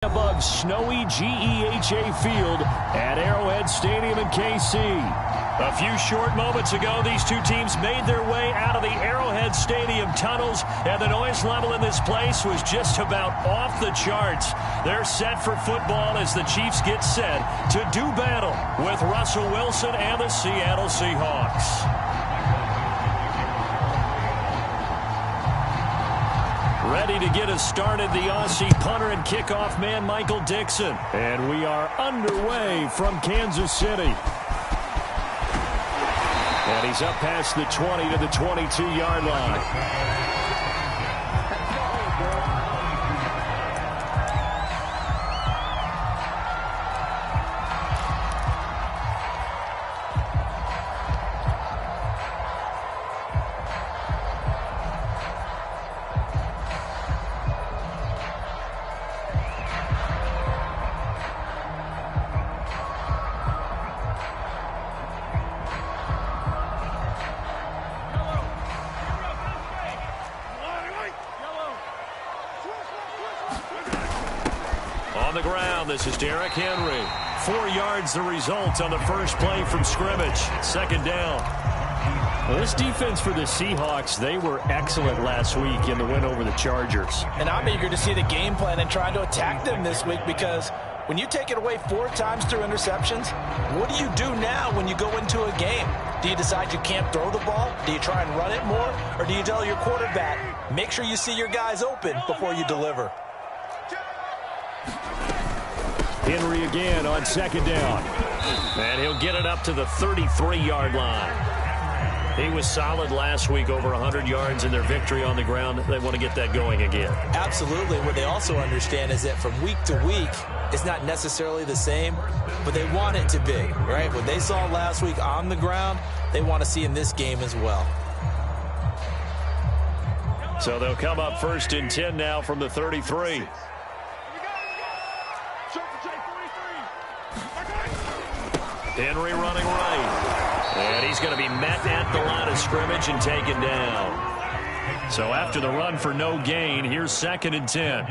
Above snowy GEHA Field at Arrowhead Stadium in KC. A few short moments ago, these two teams made their way out of the Arrowhead Stadium tunnels, and the noise level in this place was just about off the charts. They're set for football as the Chiefs get set to do battle with Russell Wilson and the Seattle Seahawks. Ready to get us started, the Aussie punter and kickoff man, Michael Dixon. And we are underway from Kansas City. And he's up past the 20 to the 22-yard line. On the ground, this is Derrick Henry. 4 yards the result on the first play from scrimmage. Second down. Well, this defense for the Seahawks, they were excellent last week in the win over the Chargers. And I'm eager to see the game plan and trying to attack them this week, because when you take it away 4 times through interceptions, what do you do now when you go into a game? Do you decide you can't throw the ball? Do you try and run it more? Or do you tell your quarterback, make sure you see your guys open before you deliver? Henry again on second down. And he'll get it up to the 33-yard line. He was solid last week, over 100 yards in their victory on the ground. They want to get that going again. Absolutely. What they also understand is that from week to week, it's not necessarily the same, but they want it to be, right? What they saw last week on the ground, they want to see in this game as well. So they'll come up 1st and 10 now from the 33. Henry running right. And he's going to be met at the line of scrimmage and taken down. So after the run for no gain, here's 2nd and 10.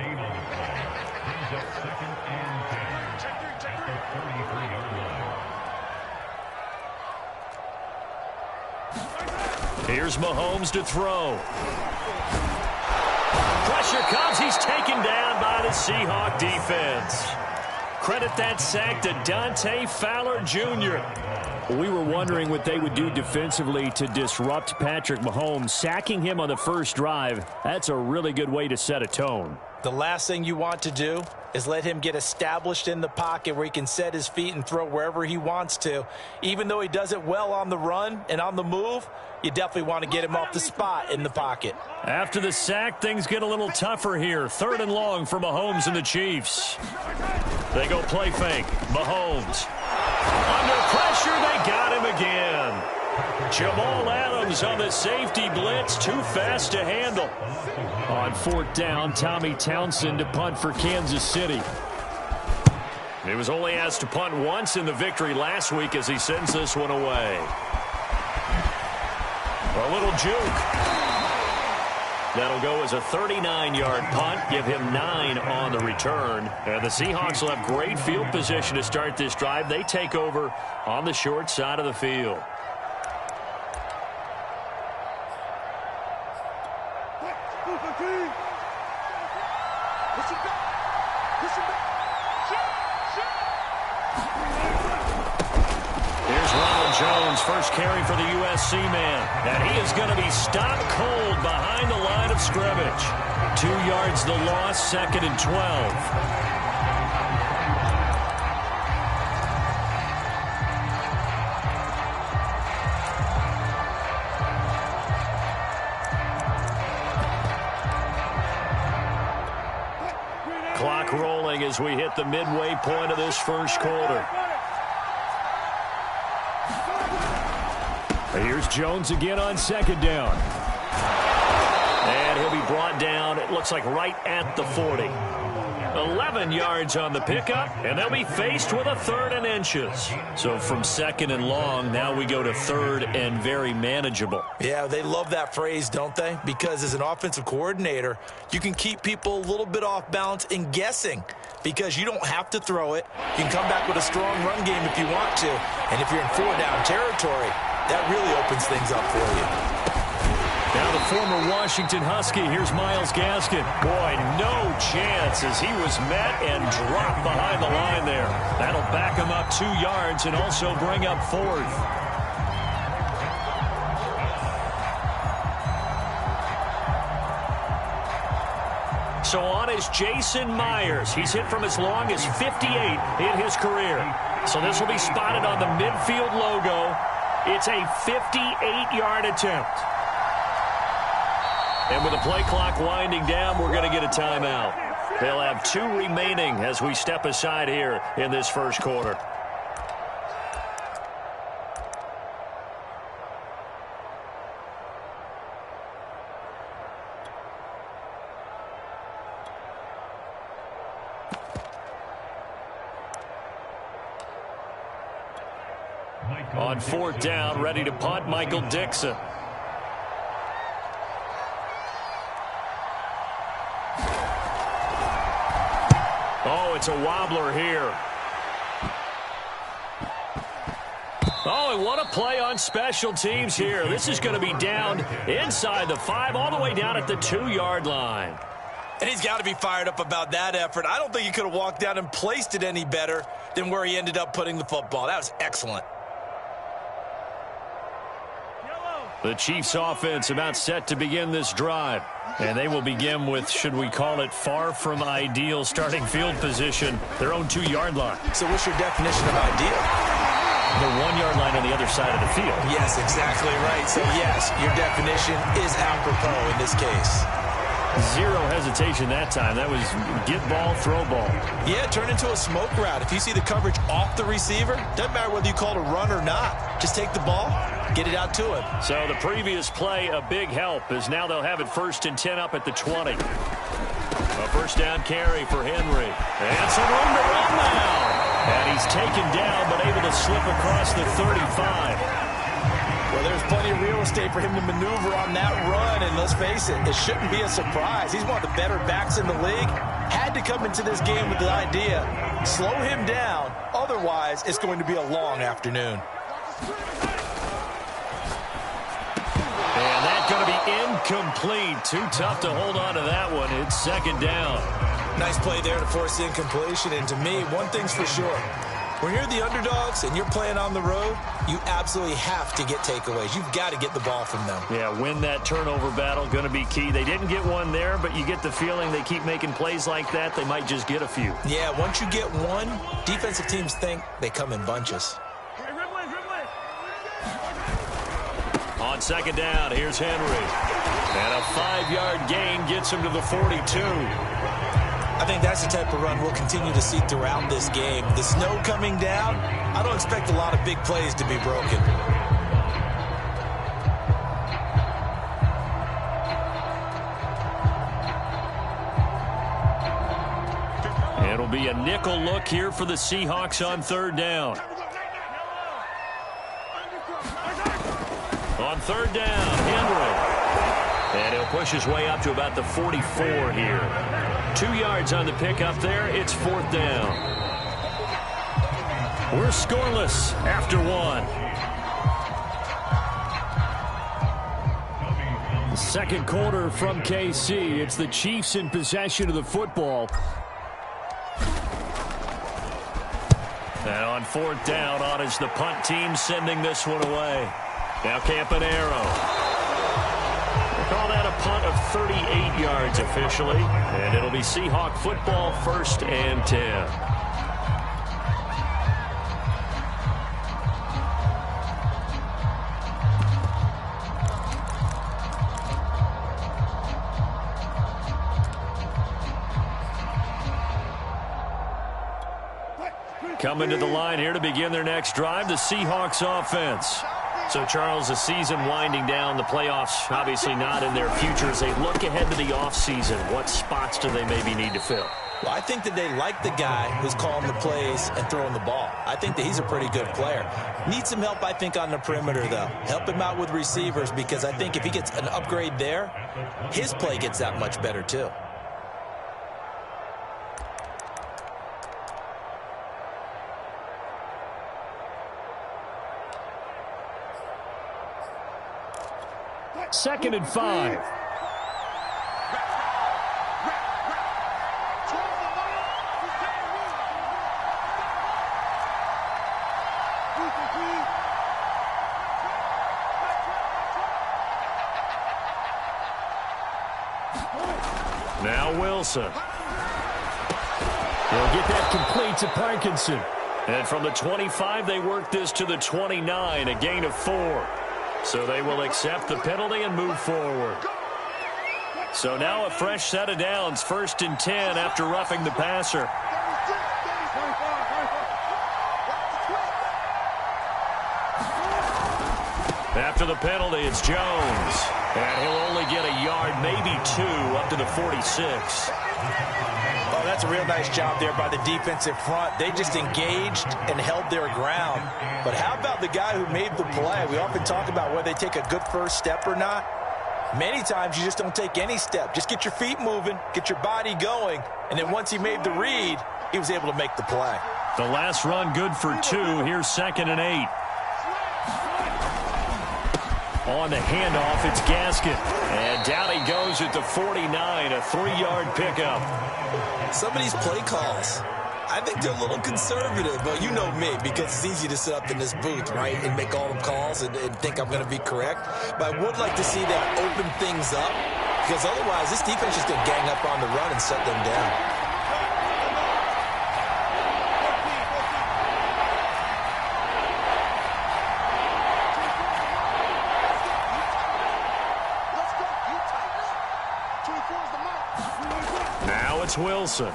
Here's Mahomes to throw. Pressure comes. He's taken down by the Seahawk defense. Credit that sack to Dante Fowler Jr. We were wondering what they would do defensively to disrupt Patrick Mahomes. Sacking him on the first drive, that's a really good way to set a tone. The last thing you want to do is let him get established in the pocket where he can set his feet and throw wherever he wants to. Even though he does it well on the run and on the move, you definitely want to get him off the spot in the pocket. After the sack, things get a little tougher here. 3rd and long for Mahomes and the Chiefs. They go play fake. Mahomes. Under pressure, they got him again. Jamal Adams on the safety blitz. Too fast to handle. On 4th down, Tommy Townsend to punt for Kansas City. He was only asked to punt once in the victory last week as he sends this one away. A little juke. That'll go as a 39-yard punt. Give him 9 on the return. And the Seahawks will have great field position to start this drive. They take over on the short side of the field. Jones, first carry for the USC man. And he is going to be stopped cold behind the line of scrimmage. 2 yards the loss, 2nd and 12. Clock rolling as we hit the midway point of this first quarter. Here's Jones again on 2nd down. And he'll be brought down, it looks like right at the 40. 11 yards on the pickup, and they'll be faced with a 3rd and inches. So from 2nd and long, now we go to 3rd and very manageable. Yeah, they love that phrase, don't they? Because as an offensive coordinator, you can keep people a little bit off balance and guessing because you don't have to throw it. You can come back with a strong run game if you want to. And if you're in 4-down territory, that really opens things up for you. Now the former Washington Husky, here's Myles Gaskin. Boy, no chance as he was met and dropped behind the line there. That'll back him up 2 yards and also bring up 4th. So on is Jason Myers. He's hit from as long as 58 in his career. So this will be spotted on the midfield logo. It's a 58-yard attempt. And with the play clock winding down, we're going to get a timeout. They'll have 2 remaining as we step aside here in this first quarter. On 4th down, ready to punt, Michael Dixon. Oh, it's a wobbler here. Oh, and what a play on special teams here. This is going to be down inside the 5, all the way down at the 2-yard line. And he's got to be fired up about that effort. I don't think he could have walked down and placed it any better than where he ended up putting the football. That was excellent. The Chiefs offense about set to begin this drive. And they will begin with, should we call it, far from ideal starting field position, their own 2-yard line. So what's your definition of ideal? The 1-yard line on the other side of the field. Yes, exactly right. So yes, your definition is apropos in this case. Zero hesitation that time. That was get ball, throw ball. Yeah, turn into a smoke route. If you see the coverage off the receiver, doesn't matter whether you call it a run or not. Just take the ball, get it out to him. So the previous play, a big help, as now they'll have it 1st and 10 up at the 20. A first down carry for Henry. And some room to run now. And he's taken down, but able to slip across the 35. Well, there's plenty of real estate for him to maneuver on that run, and let's face it, it shouldn't be a surprise. He's one of the better backs in the league. Had to come into this game with the idea, slow him down, otherwise it's going to be a long afternoon. And that's going to be incomplete. Too tough to hold on to that one. It's 2nd down. Nice play there to force the incompletion, and to me, one thing's for sure. When you're the underdogs and you're playing on the road, you absolutely have to get takeaways. You've got to get the ball from them. Yeah, win that turnover battle, going to be key. They didn't get one there, but you get the feeling they keep making plays like that, they might just get a few. Yeah, once you get one, defensive teams think they come in bunches. On 2nd down, here's Henry. And a 5-yard gain gets him to the 42. I think that's the type of run we'll continue to see throughout this game. The snow coming down, I don't expect a lot of big plays to be broken. It'll be a nickel look here for the Seahawks on 3rd down. On 3rd down, Henry. And he'll push his way up to about the 44 here. 2 yards on the pickup there. It's 4th down. We're scoreless after 1. Second quarter from KC. It's the Chiefs in possession of the football. And on 4th down, on is the punt team sending this one away. Now Campanaro. Call that a punt of 38 yards officially, and it'll be Seahawk football 1st and 10. Coming to the line here to begin their next drive, the Seahawks offense. So, Charles, the season winding down, the playoffs obviously not in their future. As they look ahead to the offseason, what spots do they maybe need to fill? Well, I think that they like the guy who's calling the plays and throwing the ball. I think that he's a pretty good player. Needs some help, I think, on the perimeter, though. Help him out with receivers, because I think if he gets an upgrade there, his play gets that much better, too. Second and 5. Now Wilson. He'll get that complete to Parkinson. And from the 25, they work this to the 29, a gain of 4. So they will accept the penalty and move forward. So now a fresh set of downs, 1st and 10 after roughing the passer. After the penalty, it's Jones. And he'll only get a yard, maybe 2, up to the 46. Oh, that's a real nice job there by the defensive front. They just engaged and held their ground. But how about the guy who made the play? We often talk about whether they take a good first step or not. Many times you just don't take any step. Just get your feet moving, get your body going, and then once he made the read, he was able to make the play. The last run good for 2. Here's 2nd and 8. On the handoff, it's Gaskin. And down he goes at the 49, a 3-yard pickup. Some of these play calls, I think they're a little conservative, but you know me, because it's easy to sit up in this booth, right, and make all the calls and think I'm going to be correct. But I would like to see that open things up, because otherwise this defense is going to gang up on the run and shut them down. Now it's Wilson.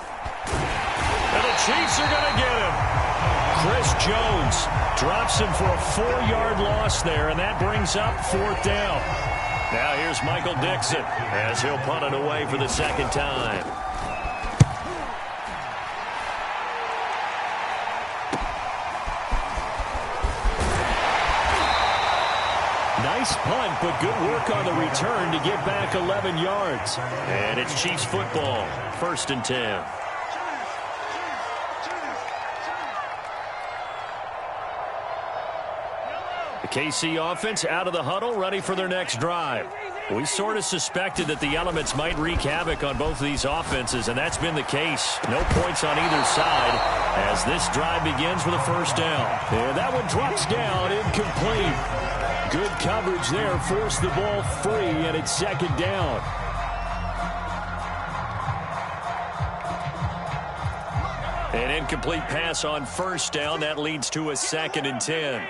And the Chiefs are going to get him. Chris Jones drops him for a 4-yard loss there, and that brings up 4th down. Now here's Michael Dixon as he'll punt it away for the 2nd time. Nice punt, but good work on the return to get back 11 yards. And it's Chiefs football, 1st and 10. The KC offense out of the huddle, ready for their next drive. We sort of suspected that the elements might wreak havoc on both of these offenses, and that's been the case. No points on either side as this drive begins with a 1st down. And that one drops down, incomplete. Good coverage there, forced the ball free, and it's 2nd down. An incomplete pass on 1st down. That leads to a 2nd and 10.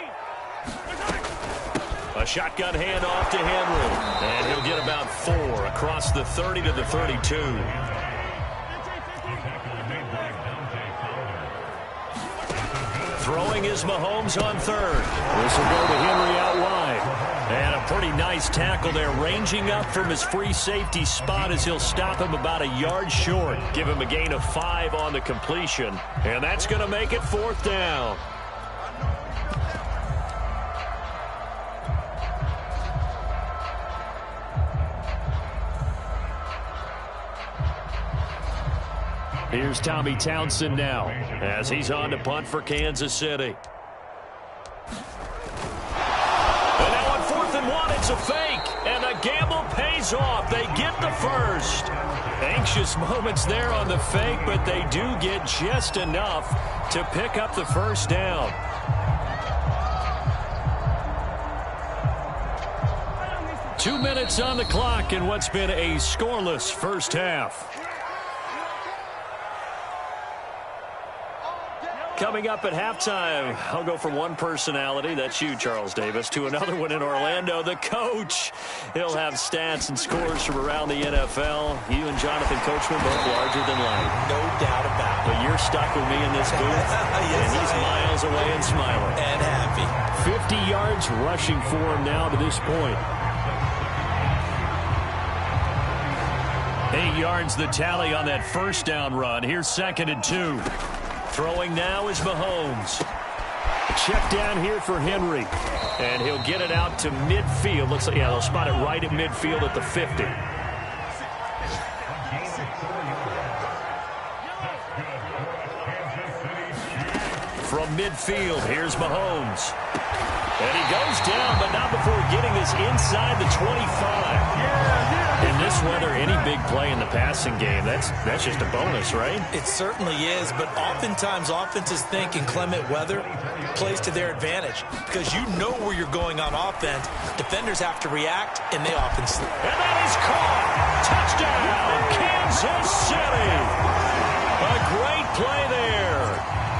A shotgun handoff to Henry. And he'll get about 4 across the 30 to the 32. Throwing is Mahomes on 3rd. This will go to Henry out wide. And a pretty nice tackle there, ranging up from his free safety spot as he'll stop him about a yard short. Give him a gain of 5 on the completion. And that's going to make it 4th down. Here's Tommy Townsend now as he's on to punt for Kansas City. And now on 4th and 1, it's a fake. And the gamble pays off. They get the 1st. Anxious moments there on the fake, but they do get just enough to pick up the 1st down. Two minutes on the clock in what's been a scoreless first half. Coming up at halftime, I'll go from one personality, that's you, Charles Davis, to another one in Orlando, the coach. He'll have stats and scores from around the NFL. You and Jonathan Coachman both larger than life. No doubt about it. But you're stuck with me in this booth, yes, and he's miles away and smiling. And happy. 50 yards rushing for him now to this point. 8 yards the tally on that first down run. Here's 2nd and 2. Throwing now is Mahomes. Check down here for Henry. And he'll get it out to midfield. Looks like, yeah, they'll spot it right at midfield at the 50. From midfield, here's Mahomes. And he goes down, but not before getting this inside the 25. In this weather, any big play in the passing game, that's just a bonus, right? It certainly is, but oftentimes offenses think in clement weather plays to their advantage because you know where you're going on offense. Defenders have to react, and they often slip. And that is caught. Touchdown, Kansas City. A great play there.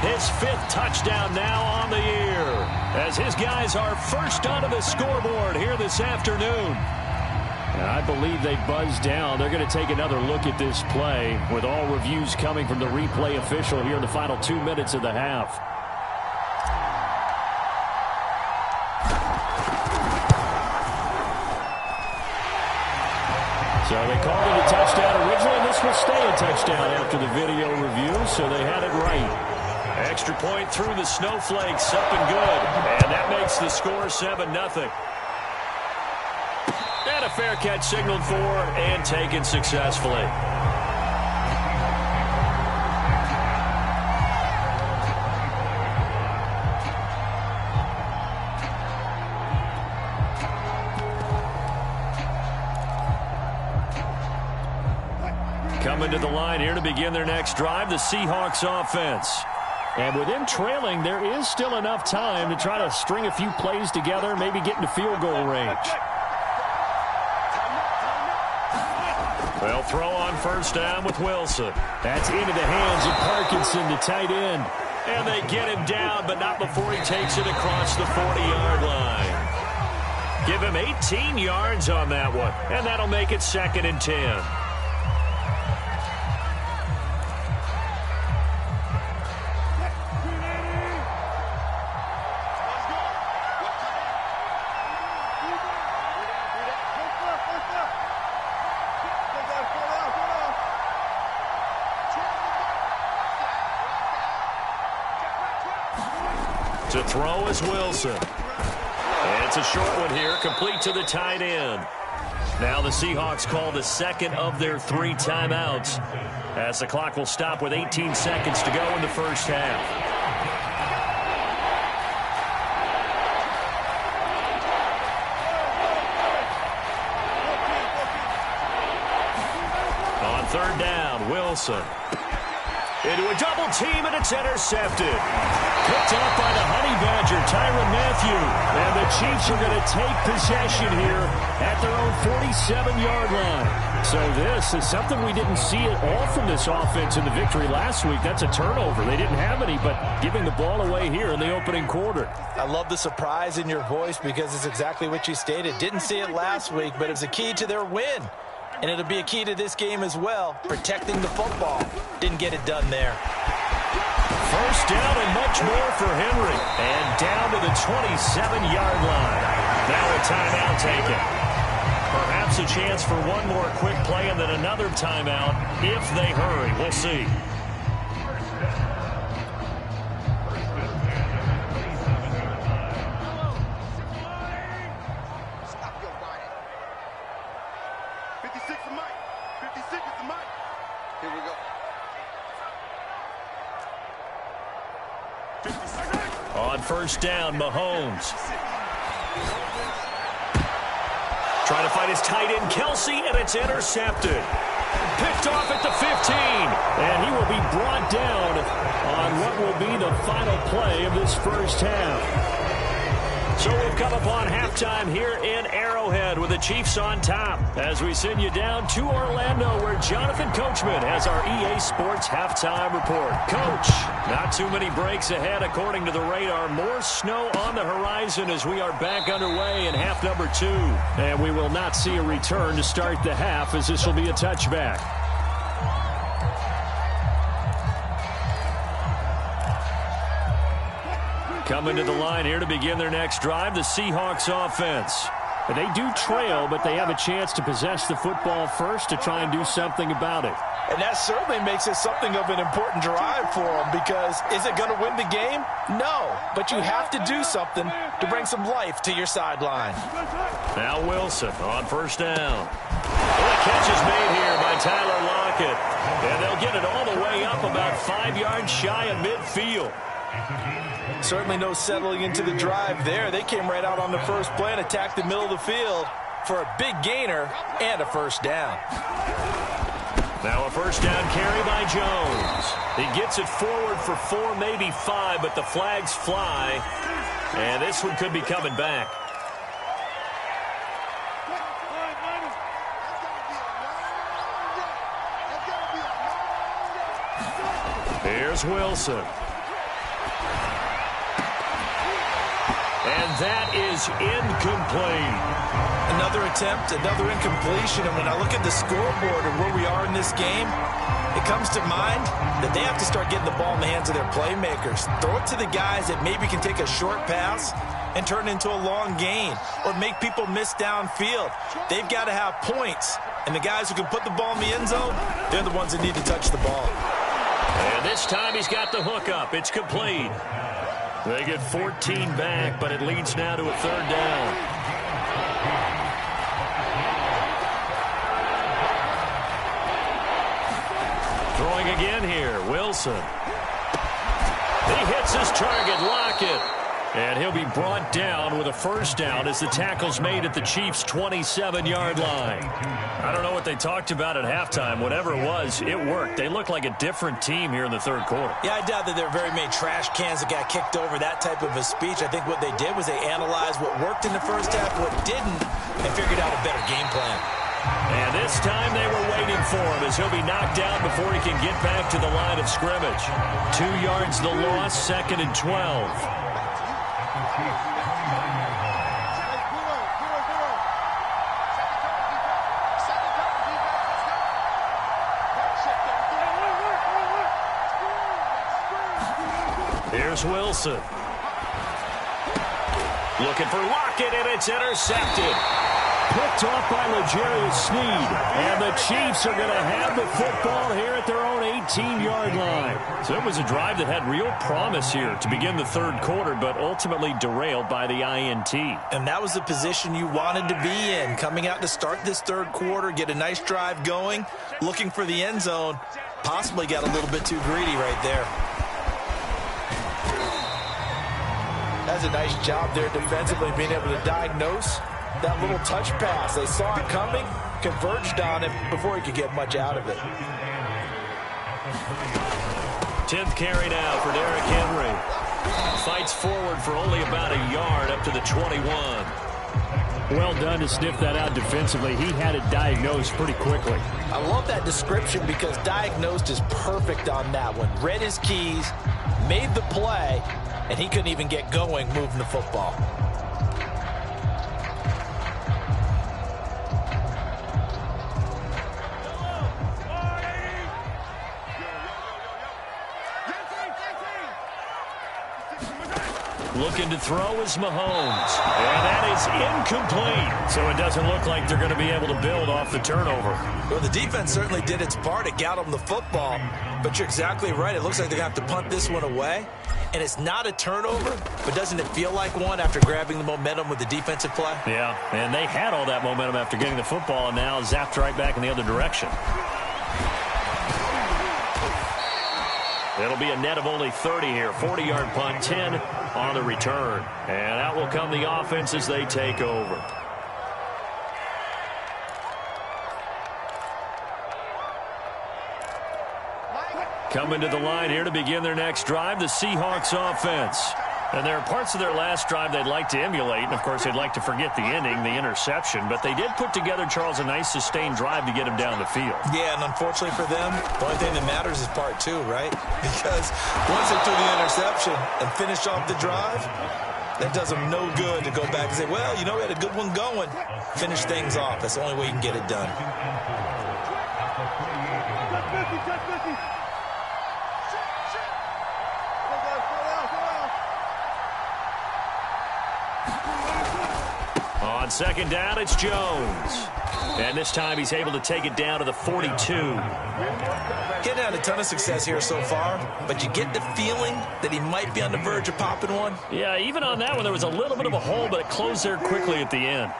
His 5th touchdown now on the year, as his guys are first onto the scoreboard here this afternoon. And I believe they buzzed down. They're going to take another look at this play with all reviews coming from the replay official here in the final 2 minutes of the half. So they called it a touchdown originally, and this will stay a touchdown after the video review, so they had it right. Extra point through the snowflakes, up and good. And that makes the score 7-0. And a fair catch signaled for and taken successfully. Coming to the line here to begin their next drive, the Seahawks offense. And with them trailing, there is still enough time to try to string a few plays together, maybe get into field goal range. They'll throw on first down with Wilson. That's into the hands of Parkinson, the tight end. And they get him down, but not before he takes it across the 40-yard line. Give him 18 yards on that one, and that'll make it 2nd and 10. To throw is Wilson. And it's a short one here, complete to the tight end. Now the Seahawks call the 2nd of their 3 timeouts, as the clock will stop with 18 seconds to go in the first half. On 3rd down, Wilson. Into a double team, and it's intercepted. Picked off by the Honey Badger, Tyrann Mathieu. And the Chiefs are going to take possession here at their own 47-yard line. So this is something we didn't see at all from this offense in the victory last week. That's a turnover. They didn't have any, but giving the ball away here in the opening quarter. I love the surprise in your voice because it's exactly what you stated. Didn't see it last week, but it was a key to their win. And it'll be a key to this game as well, protecting the football. Didn't get it done there. First down and much more for Henry. And down to the 27-yard line. Now a timeout taken. Perhaps a chance for one more quick play and then another timeout if they hurry. We'll see. On first down, Mahomes. Trying to find his tight end, Kelsey, and it's intercepted. Picked off at the 15. And he will be brought down on what will be the final play of this first half. So we've come upon halftime here in Arrowhead with the Chiefs on top as we send you down to Orlando where Jonathan Coachman has our EA Sports halftime report. Coach, not too many breaks ahead according to the radar. More snow on the horizon as we are back underway in half number 2. And we will not see a return to start the half as this will be a touchback. Coming to the line here to begin their next drive, the Seahawks offense. They do trail, but they have a chance to possess the football first to try and do something about it. And that certainly makes it something of an important drive for them, because is it going to win the game? No, but you have to do something to bring some life to your sideline. Now Wilson on first down. Well, the catch is made here by Tyler Lockett. And they'll get it all the way up about 5 yards shy of midfield. Certainly no settling into the drive there. They came right out on the first play and attacked the middle of the field for a big gainer and a first down. Now a first down carry by Jones. He gets it forward for 4, maybe 5, but the flags fly. And this one could be coming back. Here's Wilson. And that is incomplete. Another attempt, another incompletion. And when I look at the scoreboard and where we are in this game, it comes to mind that they have to start getting the ball in the hands of their playmakers. Throw it to the guys that maybe can take a short pass and turn it into a long gain or make people miss downfield. They've got to have points. And the guys who can put the ball in the end zone, they're the ones that need to touch the ball. And this time he's got the hook up. It's complete. They get 14 back, but it leads now to a third down. Throwing again here, Wilson. He hits his target, Lockett. And he'll be brought down with a first down as the tackle's made at the Chiefs' 27-yard line. I don't know what they talked about at halftime. Whatever it was, it worked. They look like a different team here in the third quarter. Yeah, I doubt that there are very many trash cans that got kicked over, that type of a speech. I think what they did was they analyzed what worked in the first half, what didn't, and figured out a better game plan. And this time they were waiting for him as he'll be knocked down before he can get back to the line of scrimmage. 2 yards the loss, 2nd and 12. Here's Wilson. Looking for Lockett, and it's intercepted. Picked off by L'Jarius Sneed. And the Chiefs are going to have the football here at their own 18-yard line. So it was a drive that had real promise here to begin the third quarter, but ultimately derailed by the INT. And that was the position you wanted to be in. Coming out to start this third quarter, get a nice drive going, looking for the end zone. Possibly got a little bit too greedy right there. That's a nice job there defensively, being able to diagnose that little touch pass. They saw it coming, converged on it before he could get much out of it. 10th carry now for Derrick Henry. Fights forward for only about a yard up to the 21. Well done to sniff that out defensively. He had it diagnosed pretty quickly. I love that description because diagnosed is perfect on that one. Read his keys, made the play, and he couldn't even get going moving the football. Looking to throw is Mahomes. And that is incomplete. So it doesn't look like they're going to be able to build off the turnover. Well, the defense certainly did its part. It got them the football. But you're exactly right. It looks like they're going to have to punt this one away. And it's not a turnover, but doesn't it feel like one after grabbing the momentum with the defensive play? Yeah, and they had all that momentum after getting the football and now zapped right back in the other direction. It'll be a net of only 30 here. 40-yard punt, 10 on the return. And out will come the offense as they take over. Coming to the line here to begin their next drive, the Seahawks offense. And there are parts of their last drive they'd like to emulate. And, of course, they'd like to forget the ending, the interception. But they did put together, Charles, a nice sustained drive to get him down the field. Yeah, and unfortunately for them, the only thing that matters is part two, right? Because once they took the interception and finished off the drive, that does them no good to go back and say, well, you know, we had a good one going. Finish things off. That's the only way you can get it done. On second down, it's Jones. And this time he's able to take it down to the 42. Getting had a ton of success here so far, but you get the feeling that he might be on the verge of popping one. Yeah, even on that one, there was a little bit of a hole, but it closed there quickly at the end.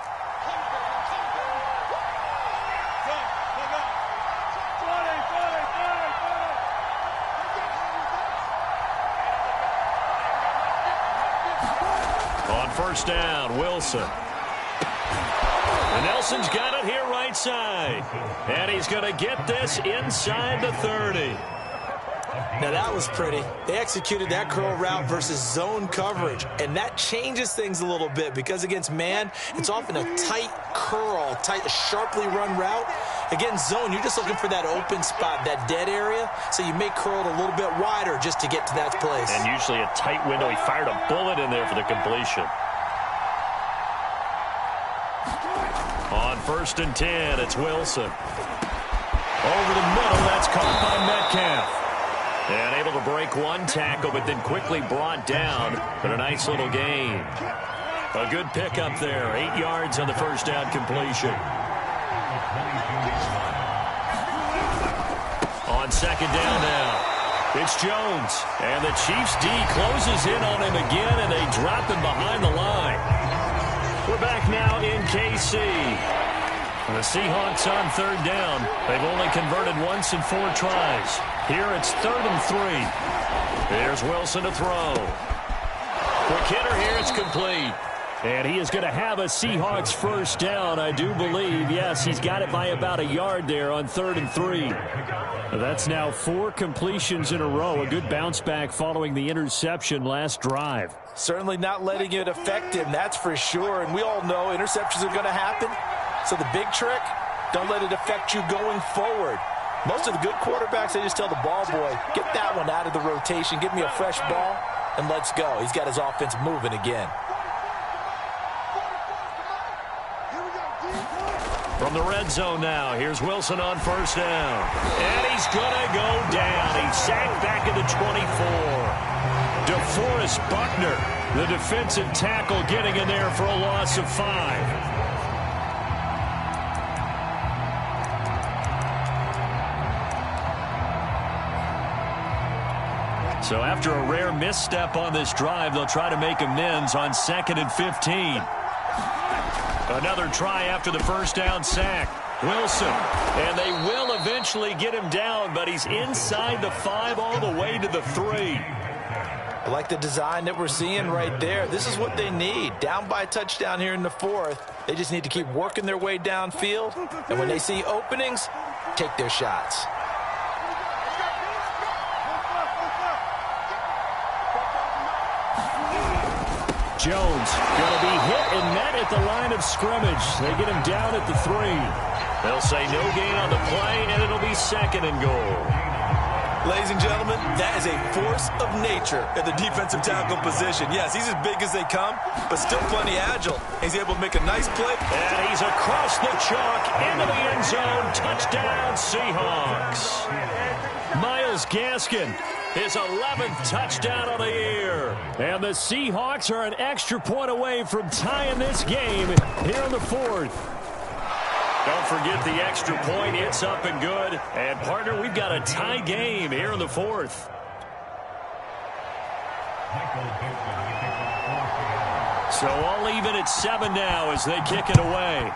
On first down, Wilson. And Nelson's got it here right side. And he's going to get this inside the 30. Now that was pretty. They executed that curl route versus zone coverage, and that changes things a little bit because against man, it's often a tight curl, sharply run route. Against zone, you're just looking for that open spot, that dead area, so you may curl it a little bit wider just to get to that place. And usually a tight window. He fired a bullet in there for the completion. On first and 10, it's Wilson. Over the middle, that's caught by Metcalf. And able to break one tackle, but then quickly brought down. But a nice little gain. A good pickup there. 8 yards on the first down completion. On second down now, it's Jones. And the Chiefs D closes in on him again, and they drop him behind the line. We're back now in KC. The Seahawks on third down. They've only converted once in 4 tries. Here it's 3rd and 3. There's Wilson to throw. Quick hitter here, it's complete. And he is going to have a Seahawks first down, I do believe. Yes, he's got it by about a yard there on 3rd and 3. That's now 4 completions in a row. A good bounce back following the interception last drive. Certainly not letting it affect him, that's for sure. And we all know interceptions are going to happen. So the big trick, don't let it affect you going forward. Most of the good quarterbacks, they just tell the ball boy, get that one out of the rotation, give me a fresh ball, and let's go. He's got his offense moving again. From the red zone now, here's Wilson on first down. And he's going to go down. He's sacked back at the 24. DeForest Buckner, the defensive tackle, getting in there for a loss of 5. So after a rare misstep on this drive, they'll try to make amends on 2nd and 15. Another try after the first down sack. Wilson. And they will eventually get him down, but he's inside the 5 all the way to the 3. I like the design that we're seeing right there. This is what they need. Down by a touchdown here in the 4th. They just need to keep working their way downfield. And when they see openings, take their shots. Jones going to be hit and met at the line of scrimmage. They get him down at the 3. They'll say no gain on the play, and it'll be 2nd and goal. Ladies and gentlemen, that is a force of nature at the defensive tackle position. Yes, he's as big as they come, but still plenty agile. He's able to make a nice play. And he's across the chalk into the end zone. Touchdown, Seahawks. Myles Gaskin, his 11th touchdown of the year. And the Seahawks are an extra point away from tying this game here in the 4th. Don't forget the extra point. It's up and good. And, partner, we've got a tie game here in the 4th. So all even at 7 now as they kick it away.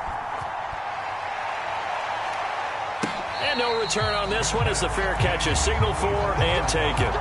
And no return on this one as the fair catch is signaled for and taken.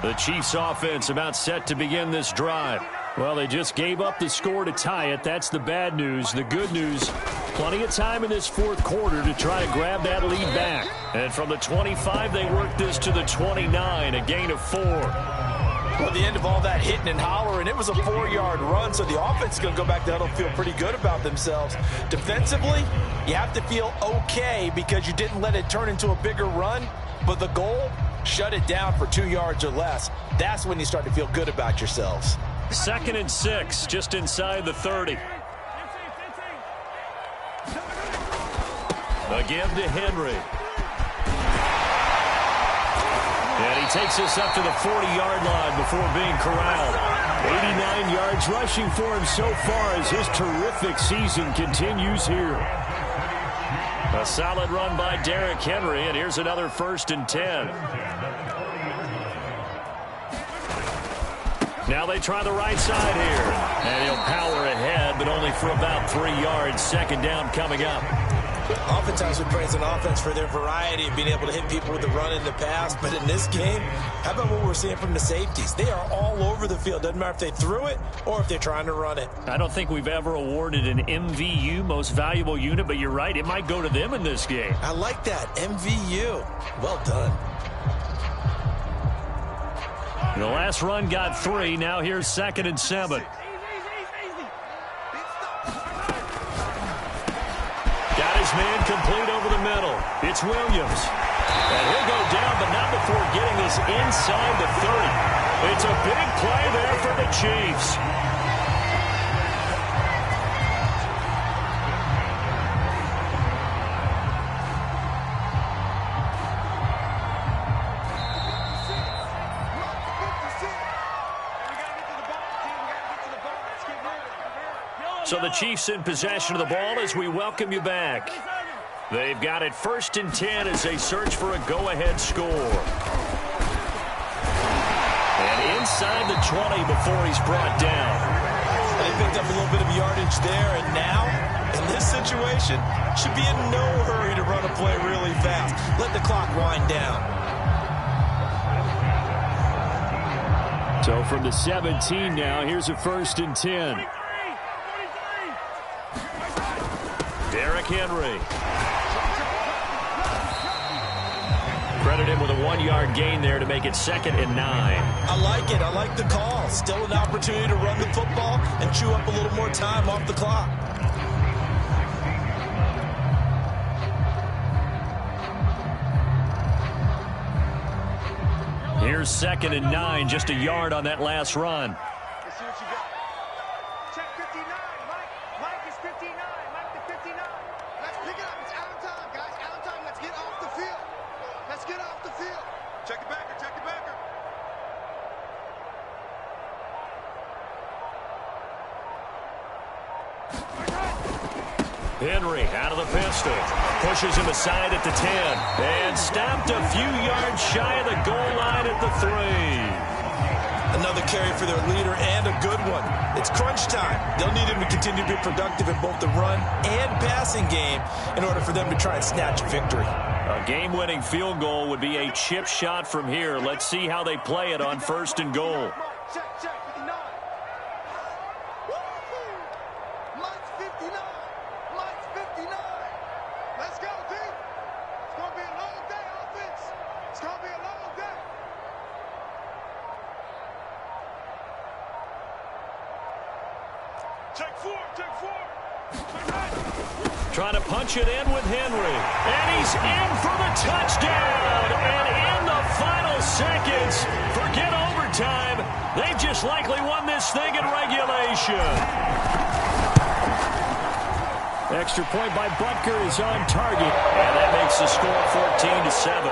The Chiefs offense about set to begin this drive. Well, they just gave up the score to tie it. That's the bad news. The good news, plenty of time in this 4th quarter to try to grab that lead back. And from the 25, they worked this to the 29, a gain of 4. Well, at the end of all that hitting and hollering, it was a 4-yard run, so the offense is going to go back to huddle, feel pretty good about themselves. Defensively, you have to feel okay because you didn't let it turn into a bigger run, but the goal, shut it down for 2 yards or less. That's when you start to feel good about yourselves. 2nd and 6, just inside the 30. Again to Henry. And he takes us up to the 40-yard line before being corralled. 89 yards rushing for him so far as his terrific season continues here. A solid run by Derrick Henry, and here's another 1st and 10. Now they try the right side here. And he'll power ahead, but only for about 3 yards. 2nd down coming up. Oftentimes we praise an offense for their variety of being able to hit people with the run in the pass. But in this game, how about what we're seeing from the safeties? They are all over the field. Doesn't matter if they threw it or if they're trying to run it. I don't think we've ever awarded an MVU, most valuable unit, but you're right. It might go to them in this game. I like that. MVU. Well done. The last run got 3. Now here's 2nd and 7. Got his man complete over the middle. It's Williams. And he'll go down, but not before getting this inside the 30. It's a big play there for the Chiefs. So the Chiefs in possession of the ball as we welcome you back. They've got it 1st and 10 as they search for a go-ahead score. And inside the 20 before he's brought down. They picked up a little bit of yardage there, and now, in this situation, should be in no hurry to run a play really fast. Let the clock wind down. So from the 17 now, here's a 1st and 10. Derrick Henry. Credit him with a 1-yard gain there to make it 2nd and 9. I like it. I like the call. Still an opportunity to run the football and chew up a little more time off the clock. Here's 2nd and 9, just a yard on that last run. Let's see what you got. Check 59, Mike. Mike is 59. Mike the 59. Let's pick it up. It's out of time, guys. Out of time. Let's get off the field. Let's get off the field. Check it backer. Check it backer. Henry out of the pistol. Pushes him aside at the 10. And stopped a few yards shy of the goal line at the 3. Another carry for their leader and a good one. It's crunch time. They'll need him to continue to be productive in both the run and passing game in order for them to try and snatch a victory. A game-winning field goal would be a chip shot from here. Let's see how they play it on 1st and goal. Check, check, 59. Mike's 59. Mike's 59. Let's go, D. It's going to be a long day, offense. It's going to be a long day. Check 4, check 4. Trying to punch it in with Henry. And he's in for the touchdown. And in the final seconds, forget overtime. They've just likely won this thing in regulation. Extra point by Butker is on target. And that makes the score 14-7.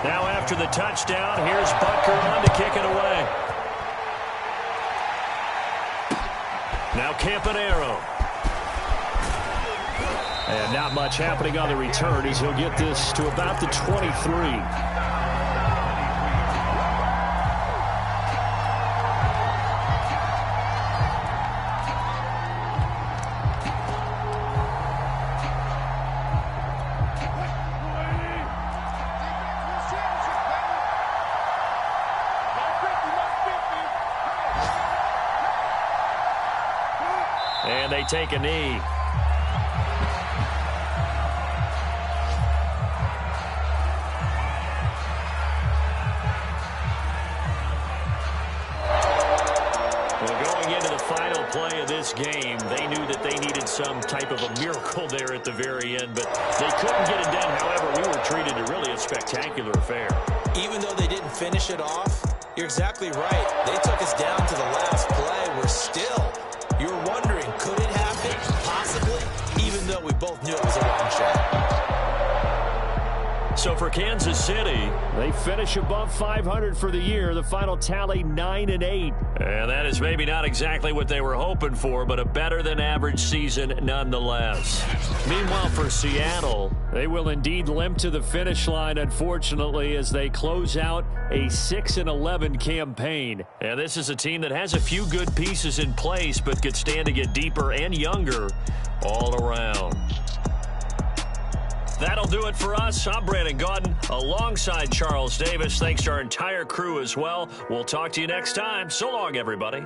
Now after the touchdown, here's Butker on to kick it away. Now Campanaro. And not much happening on the return as he'll get this to about the 23. And they take a knee. game, they knew that they needed some type of a miracle there at the very end, but they couldn't get it done. However, we were treated to really a spectacular affair. Even though they didn't finish it off, you're exactly right. They took us down to the last play. We're still, you're wondering, could it happen? Possibly, even though we both knew it was a long shot. So for Kansas City, they finish above 500 for the year. The final tally 9-8. And that is maybe not exactly what they were hoping for, but a better than average season nonetheless. Meanwhile for Seattle, they will indeed limp to the finish line, unfortunately, as they close out a 6-11 campaign. And this is a team that has a few good pieces in place, but could stand to get deeper and younger all around. That'll do it for us. I'm Brandon Gaudin alongside Charles Davis. Thanks to our entire crew as well. We'll talk to you next time. So long, everybody.